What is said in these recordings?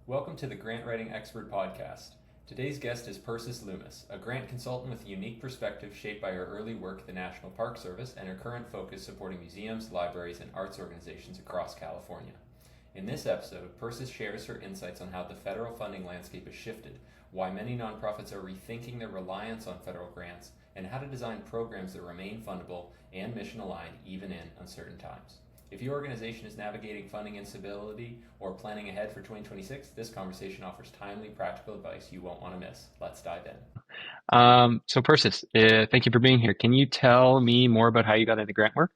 Welcome to the Grant Writing Expert Podcast. Today's guest is Persis Loomis, a grant consultant with a unique perspective shaped by her early work at the National Park Service and her current focus supporting museums, libraries, and arts organizations across California. In this episode, Persis shares her insights on how the federal funding landscape has shifted, why many nonprofits are rethinking their reliance on federal grants, and how to design programs that remain fundable and mission aligned even in uncertain times. If your organization is navigating funding instability or planning ahead for 2026, this conversation offers timely, practical advice you won't want to miss. Let's dive in. So Persis, thank you for being here. Can you tell me more about how you got into grant work?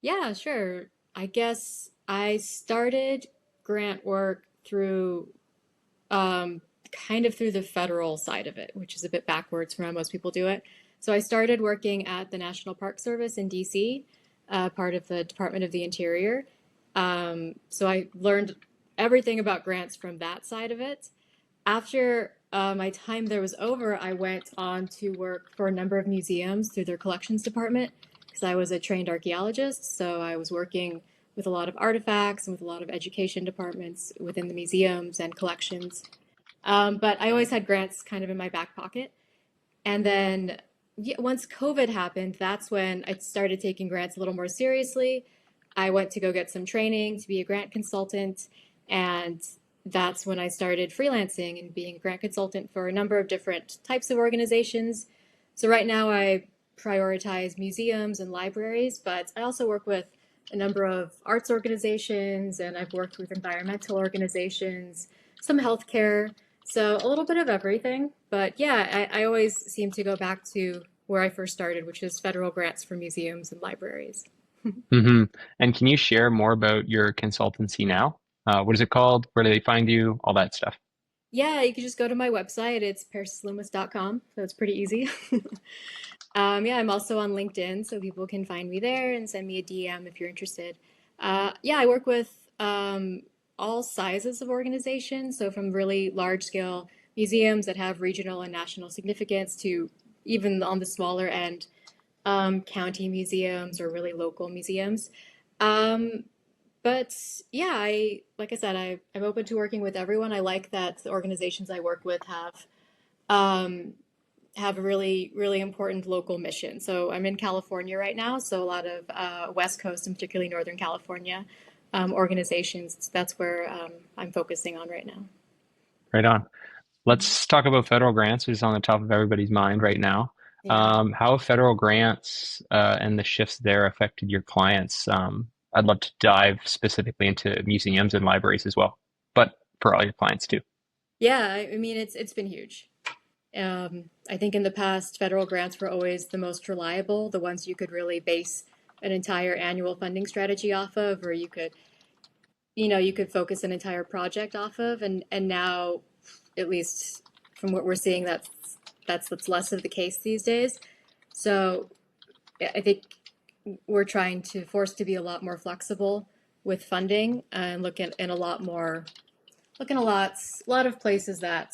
Yeah, sure. I guess I started grant work through kind of through the federal side of it, which is a bit backwards from how most people do it. So I started working at the National Park Service in DC, part of the Department of the Interior. So I learned everything about grants from that side of it. After my time there was over, I went on to work for a number of museums through their collections department because I was a trained archaeologist. So I was working with a lot of artifacts and with a lot of education departments within the museums and collections. But I always had grants kind of in my back pocket. And then yeah, once COVID happened, that's when I started taking grants a little more seriously. I went to go get some training to be a grant consultant, and that's when I started freelancing and being a grant consultant for a number of different types of organizations. So right now I prioritize museums and libraries, but I also work with a number of arts organizations, and I've worked with environmental organizations, some healthcare, so a little bit of everything. But yeah, I always seem to go back to where I first started, which is federal grants for museums and libraries. hmm And can you share more about your consultancy now? What is it called? Where do they find you? All that stuff. Yeah, you can just go to my website. It's persisloomis.com, so it's pretty easy. Yeah, I'm also on LinkedIn, so people can find me there and send me a DM if you're interested. Yeah, I work with all sizes of organizations, so from really large scale museums that have regional and national significance to even on the smaller end, county museums or really local museums. Um, but yeah, like I said, I'm open to working with everyone. I like that the organizations I work with um, have a really, really important local mission. So I'm in California right now, so a lot of West Coast and particularly Northern California organizations. That's where I'm focusing on right now. Right on. Mhm. Let's talk about federal grants, which is on the top of everybody's mind right now. Yeah. How have federal grants and the shifts there affected your clients? I'd love to dive specifically into museums and libraries as well, but for all your clients too. Yeah, I mean it's been huge. I think in the past, federal grants were always the most reliable, the ones you could really base an entire annual funding strategy off of, or you could focus an entire project off of, and now, at least from what we're seeing, that's less of the case these days. So I think we're trying to force to be a lot more flexible with funding and look at in a lot more look in a lot of places that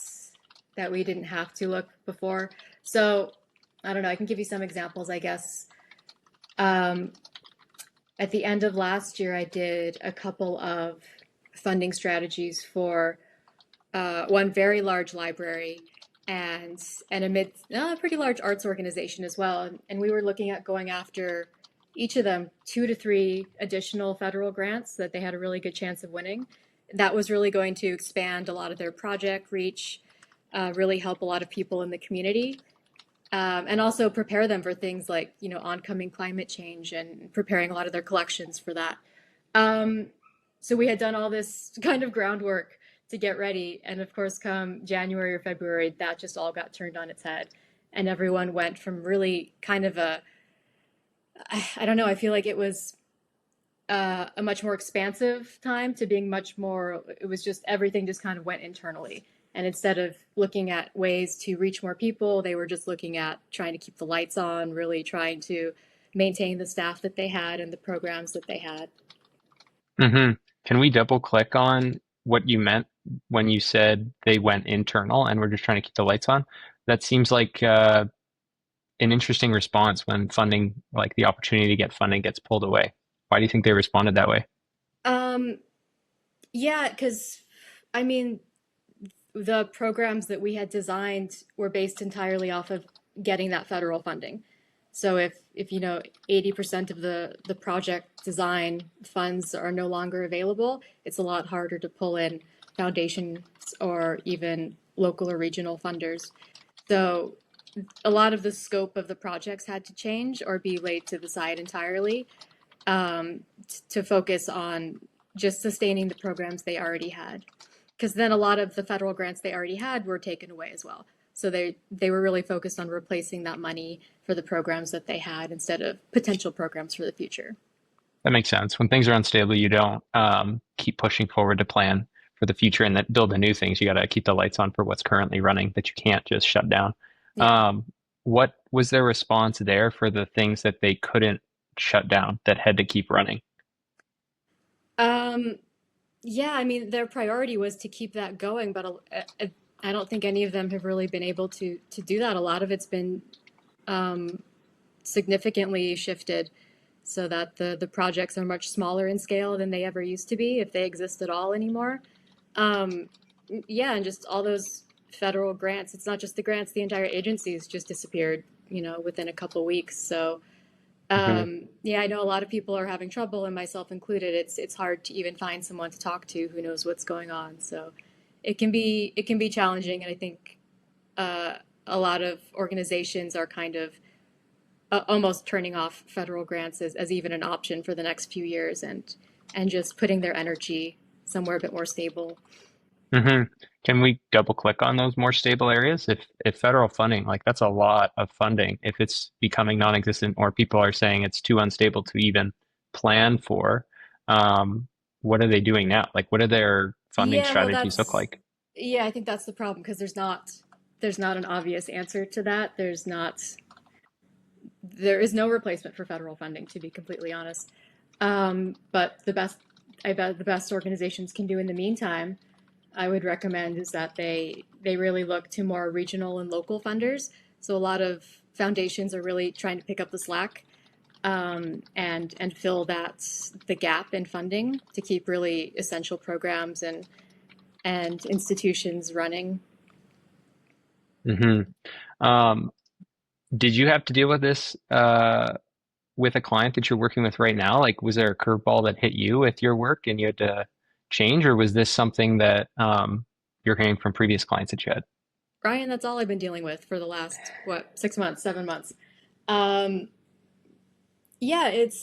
we didn't have to look before. So I don't know. I can give you some examples, I guess. Um, at the end of last year, I did a couple of funding strategies for one very large library and a pretty large arts organization as well. And we were looking at going after each of them 2 to 3 additional federal grants that they had a really good chance of winning. That was really going to expand a lot of their project reach, really help a lot of people in the community, and also prepare them for things like oncoming climate change and preparing a lot of their collections for that. Um, so we had done all this kind of groundwork to get ready, and of course, come January or February, that just all got turned on its head, and everyone went from really kind of I don't know, I feel like it was a much more expansive time to being much more, it was just everything just kind of went internally. And instead of looking at ways to reach more people, they were just looking at trying to keep the lights on, really trying to maintain the staff that they had and the programs that they had. hmm Can we double click on what you meant when you said they went internal and we're just trying to keep the lights on? That seems like an interesting response when funding, like the opportunity to get funding, gets pulled away. Why do you think they responded that way? Um, yeah, because I mean, the programs that we had designed were based entirely off of getting that federal funding. So if 80% of the project design funds are no longer available, it's a lot harder to pull in foundations or even local or regional funders. So a lot of the scope of the projects had to change or be laid to the side entirely, to focus on just sustaining the programs they already had. Because then a lot of the federal grants they already had were taken away as well. So they were really focused on replacing that money for the programs that they had instead of potential programs for the future. That makes sense. When things are unstable, you don't keep pushing forward to plan for the future and that build the new things. You got to keep the lights on for what's currently running that you can't just shut down. Yeah. What was their response there for the things that they couldn't shut down that had to keep running? Um, yeah, I mean, their priority was to keep that going, but I don't think any of them have really been able to do that. A lot of it's been um, significantly shifted so that the projects are much smaller in scale than they ever used to be, if they exist at all anymore. Um, yeah, and just all those federal grants, it's not just the grants, the entire agencies just disappeared, within a couple weeks. So Hmm. yeah, I know a lot of people are having trouble, and myself included. It's hard to even find someone to talk to who knows what's going on. So it can be challenging, and I think uh, a lot of organizations are kind of almost turning off federal grants as even an option for the next few years, and just putting their energy somewhere a bit more stable. Hmm. Can we double click on those more stable areas? If federal funding, like that's a lot of funding, if it's becoming non-existent or people are saying it's too unstable to even plan for, um, what are they doing now? Like what do their funding Yeah, well, strategies look like? yeah, I think that's the problem because there's not an obvious answer to that. There is no replacement for federal funding, to be completely honest. But I bet the best organizations can do in the meantime, I would recommend, is that they really look to more regional and local funders. So a lot of foundations are really trying to pick up the slack, and fill the gap in funding to keep really essential programs and institutions running. Hmm. Um, did you have to deal with this with a client that you're working with right now? Like, was there a curveball that hit you with your work and you had to change, or was this something that you're hearing from previous clients that you had? Ryan, that's all I've been dealing with for the last, what, 6 months, 7 months. Um, yeah, it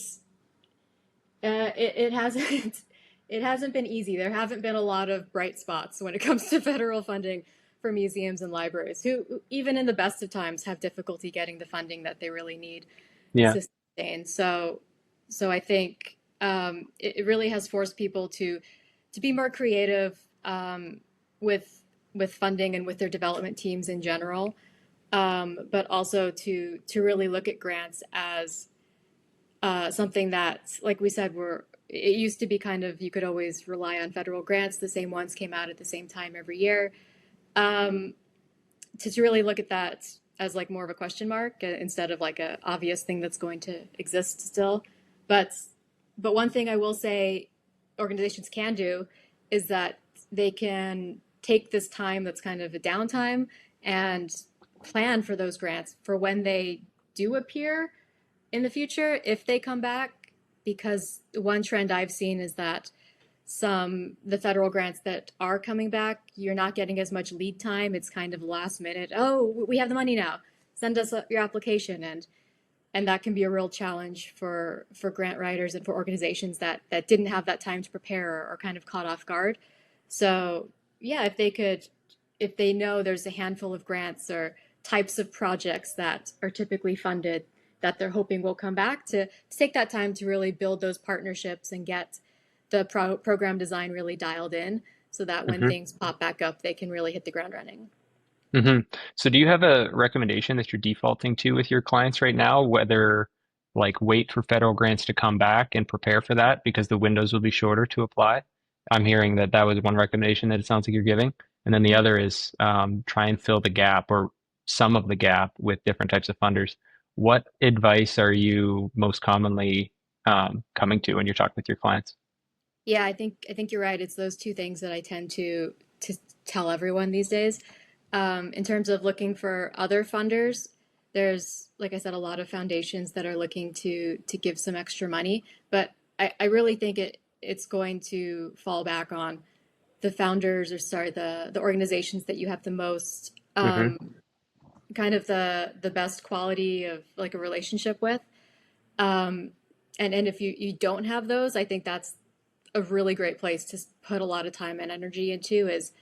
hasn't it hasn't been easy. There haven't been a lot of bright spots when it comes to federal funding for museums and libraries, who even in the best of times have difficulty getting the funding that they really need Yeah. to sustain. So I think it really has forced people to be more creative, with funding and with their development teams in general, but also to really look at grants as something that, like we said, it used to be kind of, you could always rely on federal grants. The same ones came out at the same time every year. Um, to really look at that as like more of a question mark, instead of like a obvious thing that's going to exist still. But but one thing I will say organizations can do is that they can take this time that's kind of a downtime and plan for those grants for when they do appear in the future, if they come back. Because one trend I've seen is that the federal grants that are coming back, you're not getting as much lead time. It's kind of last minute. Oh, we have the money now. Send us your application, and that can be a real challenge for grant writers and for organizations that didn't have that time to prepare, or kind of caught off guard. So yeah, if they know there's a handful of grants or types of projects that are typically funded that they're hoping will come back, to take that time to really build those partnerships and get the program design really dialed in, so that when Hmm. things pop back up, they can really hit the ground running. Hmm. So do you have a recommendation that you're defaulting to with your clients right now, whether like wait for federal grants to come back and prepare for that because the windows will be shorter to apply? I'm hearing that that was one recommendation that it sounds like you're giving. And then the other is try and fill the gap or some of the gap with different types of funders. What advice are you most commonly coming to when you're talking with your clients? Yeah, I think you're right. It's those two things that I tend to tell everyone these days. In terms of looking for other funders, there's, like I said, a lot of foundations that are looking to give some extra money, but I really think it's going to fall back on the founders, or sorry, the organizations that you have the most Hmm. kind of the best quality of like a relationship with. Um, and if you don't have those, I think that's a really great place to put a lot of time and energy into, is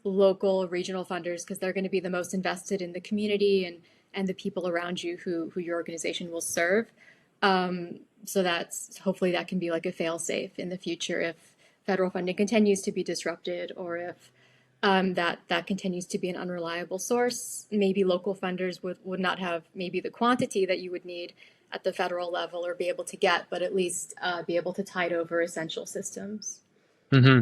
local regional funders, because they're going to be the most invested in the community and the people around you who your organization will serve. So that's, hopefully that can be like a fail safe in the future if federal funding continues to be disrupted, or if that continues to be an unreliable source. Maybe local funders would not have maybe the quantity that you would need at the federal level or be able to get, but at least be able to tide over essential systems. Hmm.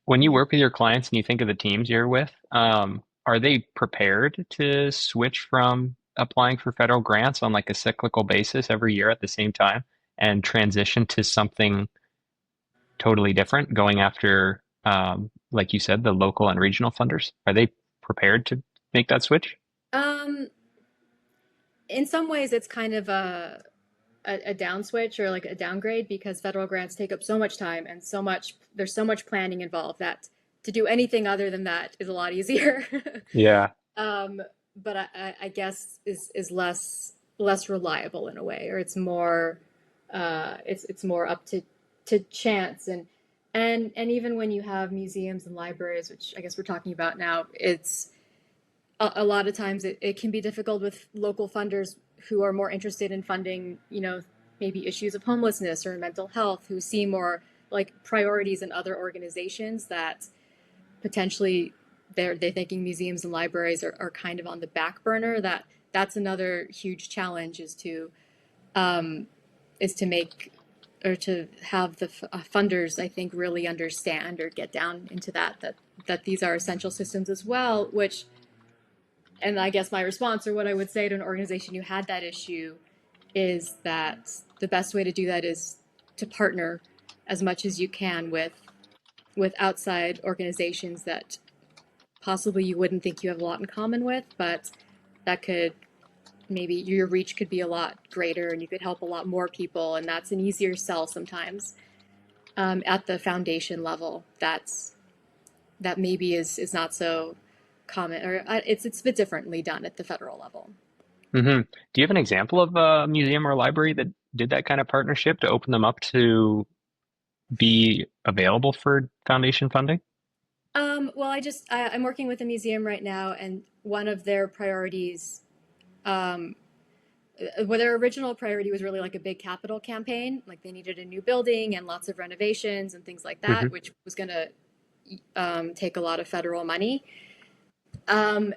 When you Yeah. work with your clients and you think of the teams you're with, are they prepared to switch from applying for federal grants on like a cyclical basis every year at the same time and transition to something totally different, going after, like you said, the local and regional funders? Are they prepared to make that switch? Um, in some ways, it's kind of a down switch or like a downgrade, because federal grants take up so much time and there's so much planning involved that to do anything other than that is a lot easier. Yeah. um, but I guess is less reliable in a way, or it's more it's more up to chance. And even when you have museums and libraries, which I guess we're talking about now, it's a lot of times it can be difficult with local funders who are more interested in funding, maybe issues of homelessness or mental health, who see more like priorities in other organizations that potentially they're thinking museums and libraries are kind of on the back burner. That's another huge challenge, um, is to make, or to have the funders, I think, really understand or get down into that these are essential systems as well. Which, and I guess my response, or what I would say to an organization who had that issue, is that the best way to do that is to partner as much as you can with outside organizations that possibly you wouldn't think you have a lot in common with, but that could, maybe your reach could be a lot greater and you could help a lot more people, and that's an easier sell sometimes, at the foundation level. That maybe is not so common, or it's a bit differently done at the federal level. Hmm. Do you have an example of a museum or library that did that kind of partnership to open them up to be available for foundation funding? Well, I'm working with a museum right now, and one of their priorities, um, well, their original priority was really like a big capital campaign. Like they needed a new building and lots of renovations and things like that, Hmm. which was going to take a lot of federal money. Um,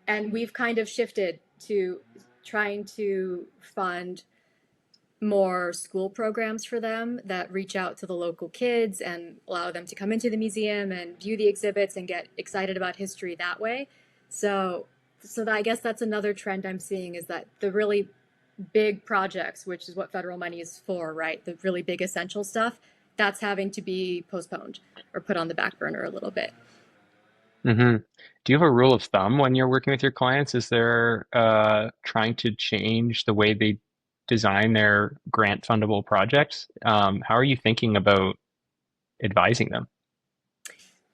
and we've kind of shifted to trying to fund more school programs for them that reach out to the local kids and allow them to come into the museum and view the exhibits and get excited about history that way. So, I guess that's another trend I'm seeing, is that the really big projects, which is what federal money is for, right? The really big essential stuff, that's having to be postponed or put on the back burner a little bit. Hmm. Do you have a rule of thumb when you're working with your clients? Is there trying to change the way they design their grant fundable projects? How are you thinking about advising them?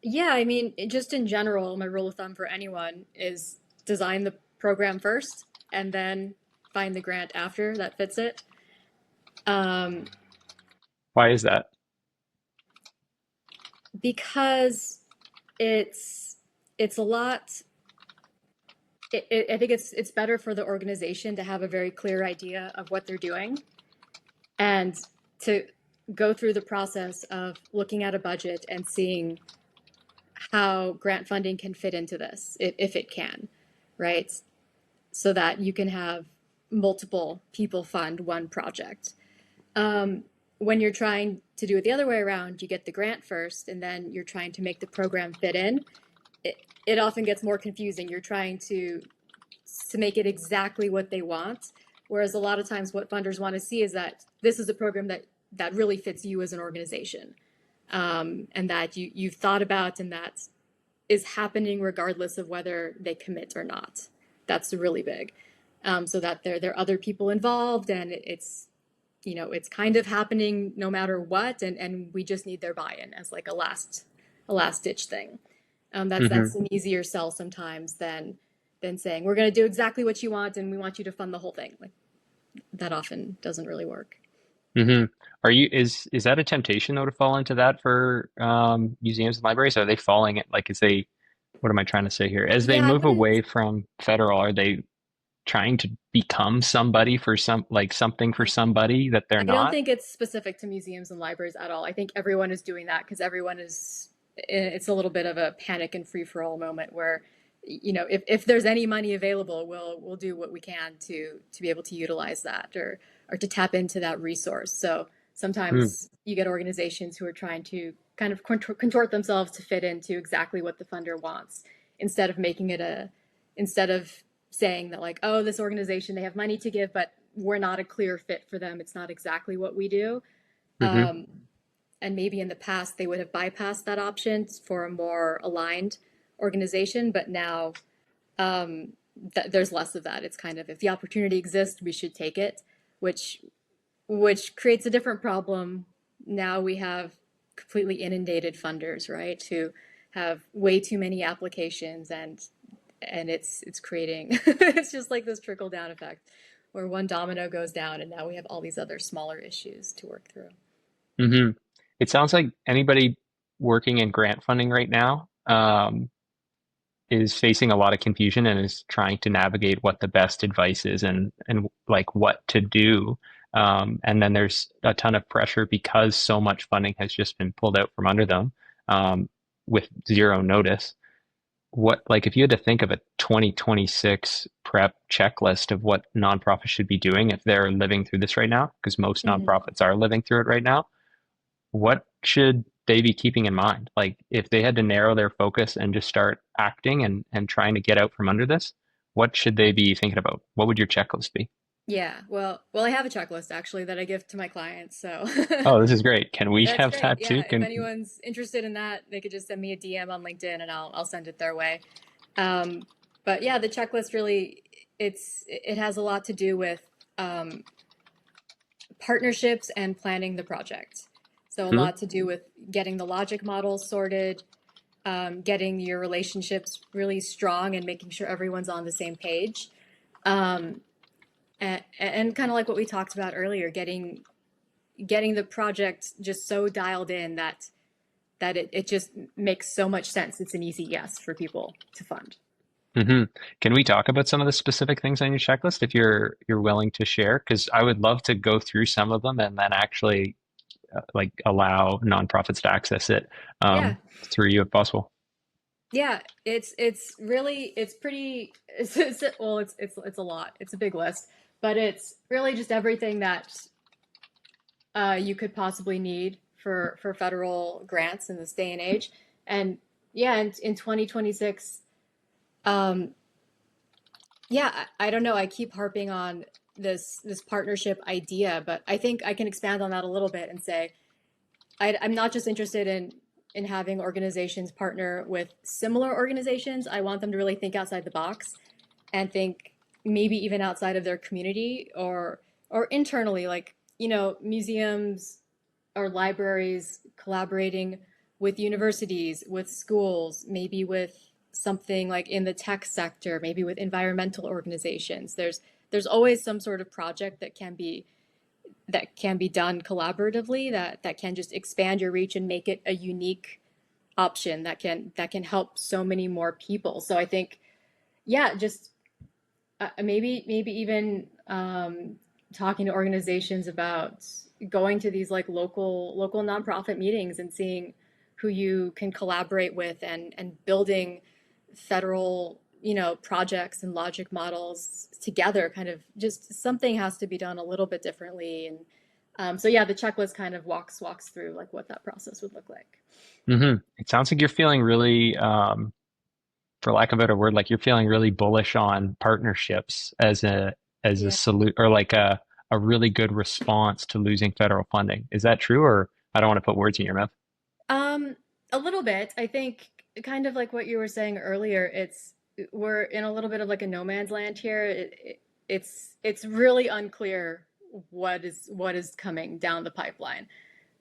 Yeah, I mean, just in general, my rule of thumb for anyone is design the program first and then find the grant after that fits it. Um, Why is that? because it's it's a lot. I think it's better for the organization to have a very clear idea of what they're doing, and to go through the process of looking at a budget and seeing how grant funding can fit into this, if it can, right? So that you can have multiple people fund one project. Um, when you're trying to do it the other way around, you get the grant first and then you're trying to make the program fit in. It often gets more confusing. You're trying to make it exactly what they want, whereas a lot of times what funders want to see is that this is a program that really fits you as an organization. and that you've thought about, and that is happening regardless of whether they commit or not. That's really big. So that there are other people involved, and it's it's kind of happening no matter what, and we just need their buy-in as like a last ditch thing. That's an easier sell sometimes than saying we're going to do exactly what you want and we want you to fund the whole thing. Like that often doesn't really work. hmm Are you is that a temptation though to fall into that for museums and libraries? Are they falling it like as they what am I trying to say here? As they Yeah, I move wouldn't. away from federal, are they trying to become somebody for something for somebody that they're I don't not? think it's specific to museums and libraries at all. I think everyone is doing that because everyone is, it's a little bit of a panic and free for all moment where, if there's any money available, we'll do what we can to be able to utilize that or to tap into that resource. So Mm, sometimes you get organizations who are trying to kind of contort themselves to fit into exactly what the funder wants instead of making it instead of saying that like, oh, this organization, they have money to give, but we're not a clear fit for them. It's not exactly what we do. hmm Um, and maybe in the past they would have bypassed that option for a more aligned organization, but now there's less of that. It's kind of if the opportunity exists, we should take it, which which creates a different problem. Now we have completely inundated funders, right? Who have way too many applications, and it's creating it's just like this trickle down effect where one domino goes down and now we have all these other smaller issues to work through. hmm It sounds like anybody working in grant funding right now is facing a lot of confusion and is trying to navigate what the best advice is and like what to do. And then there's a ton of pressure because so much funding has just been pulled out from under them um, with zero notice. What like if you had to think of a 2026 prep checklist of what nonprofits should be doing if they're living through this right now, because most Mm-hmm. nonprofits are living through it right now, what should they be keeping in mind? Like if they had to narrow their focus and just start acting and trying to get out from under this, what should they be thinking about? What would your checklist be? Yeah, well, I have a checklist actually that I give to my clients, so Oh, this is great. Can we that's have great. that Yeah, too? if Can anyone's interested in that, they could just send me a DM on LinkedIn and I'll send it their way. Um, but yeah, the checklist really it has a lot to do with um, partnerships and planning the project. So a hmm? lot to do with getting the logic models sorted, getting your relationships really strong, and making sure everyone's on the same page. Um, and kind of like what we talked about earlier, getting the project just so dialed in that it just makes so much sense. It's an easy yes for people to fund. hmm Can we talk about some of the specific things on your checklist if you're willing to share? Because I would love to go through some of them and then actually like allow nonprofits to access it Yeah, through you if possible. yeah. It's really it's pretty. Well, it's a lot. It's a big list, but it's really just everything that you could possibly need for federal grants in this day and age. And yeah, in 2026, um, yeah, I don't know. I keep harping on this partnership idea, but I think I can expand on that a little bit and say I'm not just interested in having organizations partner with similar organizations. I want them to really think outside the box and think maybe even outside of their community or internally, like museums or libraries collaborating with universities, with schools, maybe with something like in the tech sector, maybe with environmental organizations. There's always some sort of project that can be done collaboratively that can just expand your reach and make it a unique option that can help so many more people. So I think yeah, just maybe even talking to organizations about going to these like local nonprofit meetings and seeing who you can collaborate with and building federal projects and logic models together. Kind of just something has to be done a little bit differently. And so yeah, the checklist kind of walks through like what that process would look like. It sounds like you're feeling really, for lack of a better word, like you're feeling really bullish on partnerships as a Yeah. salute or like a really good response to losing federal funding. Is that true, or I don't want to put words in your mouth? Um, a little bit. I think kind of like what you were saying earlier, we're in a little bit of like a no man's land here. It's really unclear what is coming down the pipeline.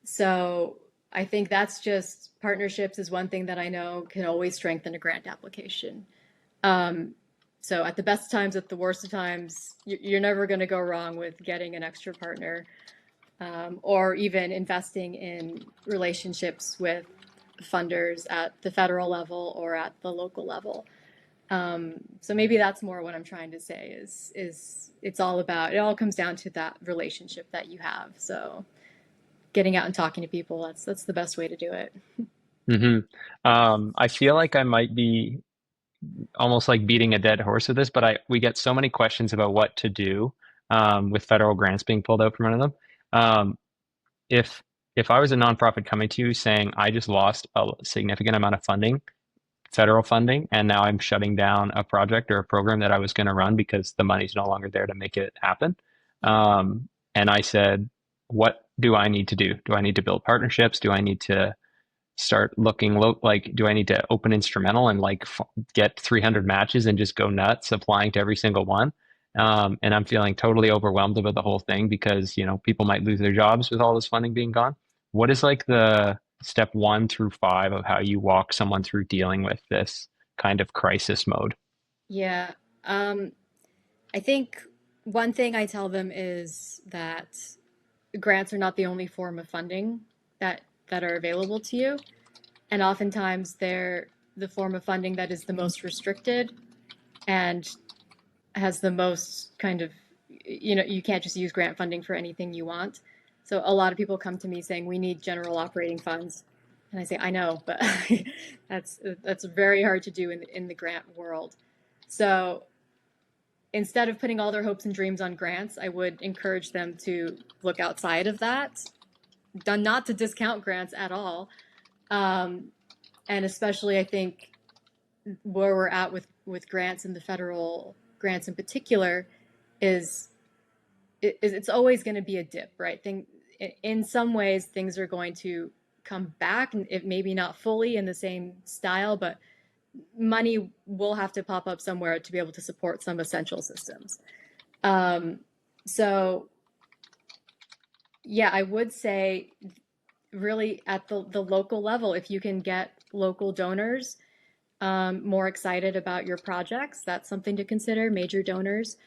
So I think that's just partnerships is one thing that I know can always strengthen a grant application. Um, so at the best times, at the worst of times, you're never going to go wrong with getting an extra partner, or even investing in relationships with funders at the federal level or at the local level. So maybe that's more what I'm trying to say is it's all about, it all comes down to that relationship that you have. So getting out and talking to people, that's the best way to do it. Hmm. I feel like I might be almost like beating a dead horse with this, but we get so many questions about what to do with federal grants being pulled out from under them. Um, if if I was a nonprofit coming to you saying I just lost a significant amount of funding, federal funding, and now I'm shutting down a project or a program that I was going to run because the money's no longer there to make it happen. Yeah. And I said, what do I need to do? Do I need to build partnerships? Do I need to start looking like, do I need to open instrumental and like get 300 matches and just go nuts applying to every single one? And I'm feeling totally overwhelmed about the whole thing because, people might lose their jobs with all this funding being gone. What is like the step 1 through 5 of how you walk someone through dealing with this kind of crisis mode? Yeah. Um, I think one thing I tell them is that grants are not the only form of funding that are available to you, and oftentimes they're the form of funding that is the most restricted and has the most kind of, you can't just use grant funding for anything you want. So a lot of people come to me saying we need general operating funds, and I say I know, but that's very hard to do in the grant world. So instead of putting all their hopes and dreams on grants, I would encourage them to look outside of that. Done, not to discount grants at all, um, and especially I think where we're at with grants and the federal grants in particular is it's always going to be a dip, right? In some ways things are going to come back, and it maybe not fully in the same style, but money will have to pop up somewhere to be able to support some essential systems. Um, so yeah, I would say really at the local level, if you can get local donors more excited about your projects, that's something to consider, major donors.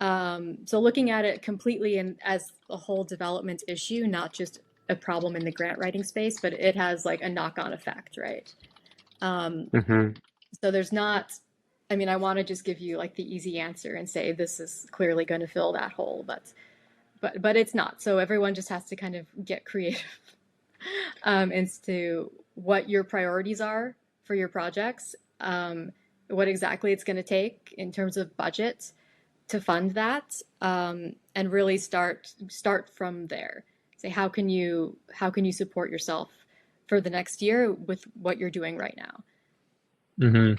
So looking at it completely as a whole development issue, not just a problem in the grant writing space, but it has like a knock-on effect, right? Um, Hmm. so there's not, I mean, I want to just give you like the easy answer and say this is clearly going to fill that hole, but it's not. So everyone just has to kind of get creative as to what your priorities are for your projects, what exactly it's going to take in terms of budget to fund that, and really start from there. Say how can you support yourself for the next year with what you're doing right now. Hmm.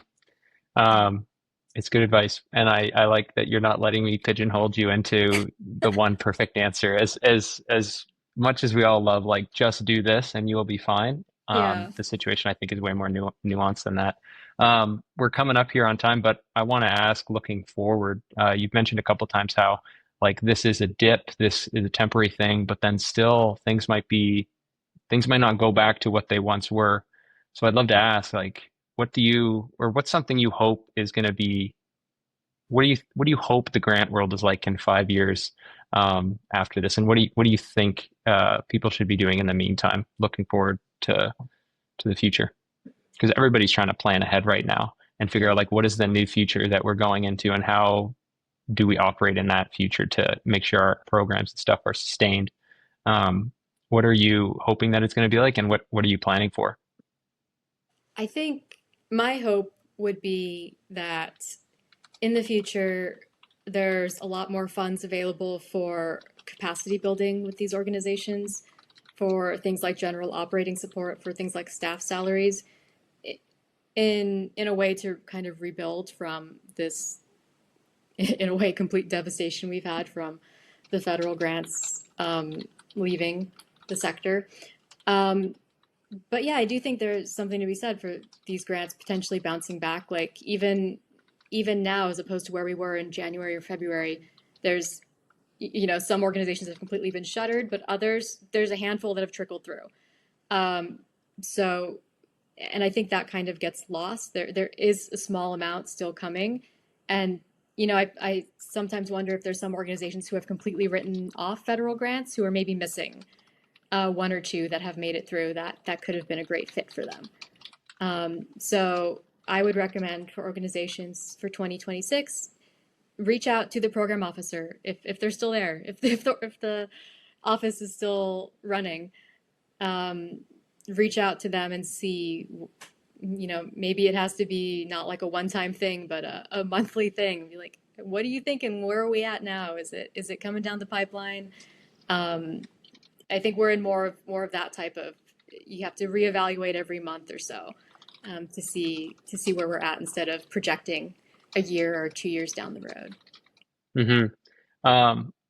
Um, it's good advice, and I like that you're not letting me pigeonhole you into the one perfect answer. As much as we all love like just do this and you will be fine. Yeah. The situation I think is way more nuanced than that. We're coming up here on time, but I want to ask, looking forward. You've mentioned a couple times how like this is a dip, this is a temporary thing, but then still things might not go back to what they once were. So I'd love to ask, like, what's something you hope is going to be, what do you hope the grant world is like in 5 years after this, and what do you think people should be doing in the meantime, looking forward to the future? Because everybody's trying to plan ahead right now and figure out like what is the new future that we're going into, and how do we operate in that future to make sure our programs and stuff are sustained. Um, what are you hoping that it's going to be like, and what are you planning for? I think my hope would be that in the future, there's a lot more funds available for capacity building with these organizations, for things like general operating support, for things like staff salaries, in a way to kind of rebuild from this, in a way, complete devastation we've had from the federal grants leaving the sector. Um, But yeah, I do think there's something to be said for these grants potentially bouncing back. Like even now, as opposed to where we were in January or February, there's some organizations have completely been shuttered, but others there's a handful that have trickled through. Um, so, and I think that kind of gets lost. There is a small amount still coming, and I sometimes wonder if there's some organizations who have completely written off federal grants who are maybe missing one or two that have made it through that could have been a great fit for them. So I would recommend for organizations for 2026, reach out to the program officer if they're still there, if the office is still running. Um, Reach out to them and see, maybe it has to be not like a one-time thing, but a monthly thing. Be like, what are you thinking? Where are we at now? Is it coming down the pipeline? Um, I think we're in more of that type of, you have to reevaluate every month or so, to see where we're at instead of projecting a year or 2 years down the road.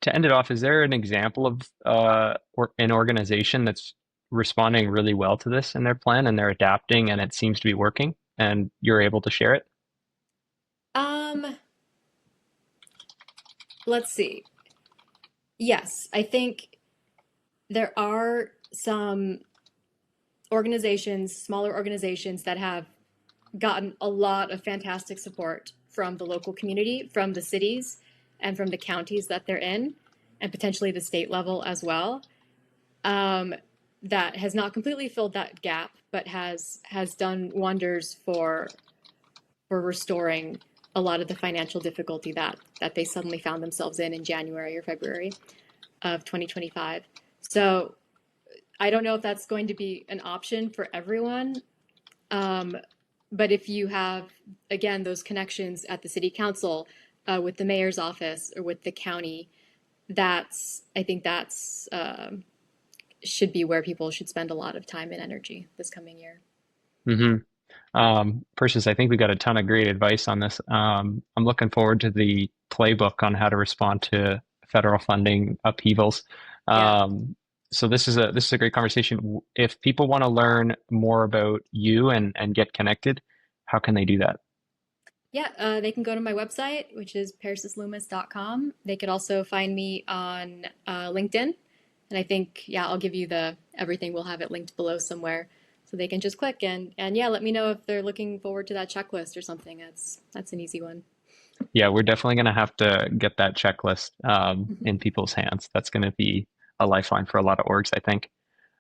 To end it off, is there an example of or an organization that's responding really well to this in their plan and they're adapting and it seems to be working and you're able to share it? Um, let's see. Yes, I think there are some organizations, smaller organizations that have gotten a lot of fantastic support from the local community, from the cities, and from the counties that they're in, and potentially the state level as well. Um, that has not completely filled that gap, but has done wonders for restoring a lot of the financial difficulty that they suddenly found themselves in January or February of 2025. So I don't know if that's going to be an option for everyone. Um, but if you have, again, those connections at the city council, with the mayor's office or with the county, I think that's should be where people should spend a lot of time and energy this coming year. hmm Persis, I think we got a ton of great advice on this. I'm looking forward to the playbook on how to respond to federal funding upheavals. Yeah. So this is a great conversation. If people want to learn more about you and get connected, how can they do that? Yeah, they can go to my website, which is persisloomis.com. They could also find me on LinkedIn. And I think, yeah, I'll give you the everything. We'll have it linked below somewhere. So they can just click and yeah, let me know if they're looking forward to that checklist or something. That's an easy one. Yeah, we're definitely going to have to get that checklist in people's hands. That's going to be a lifeline for a lot of orgs, I think.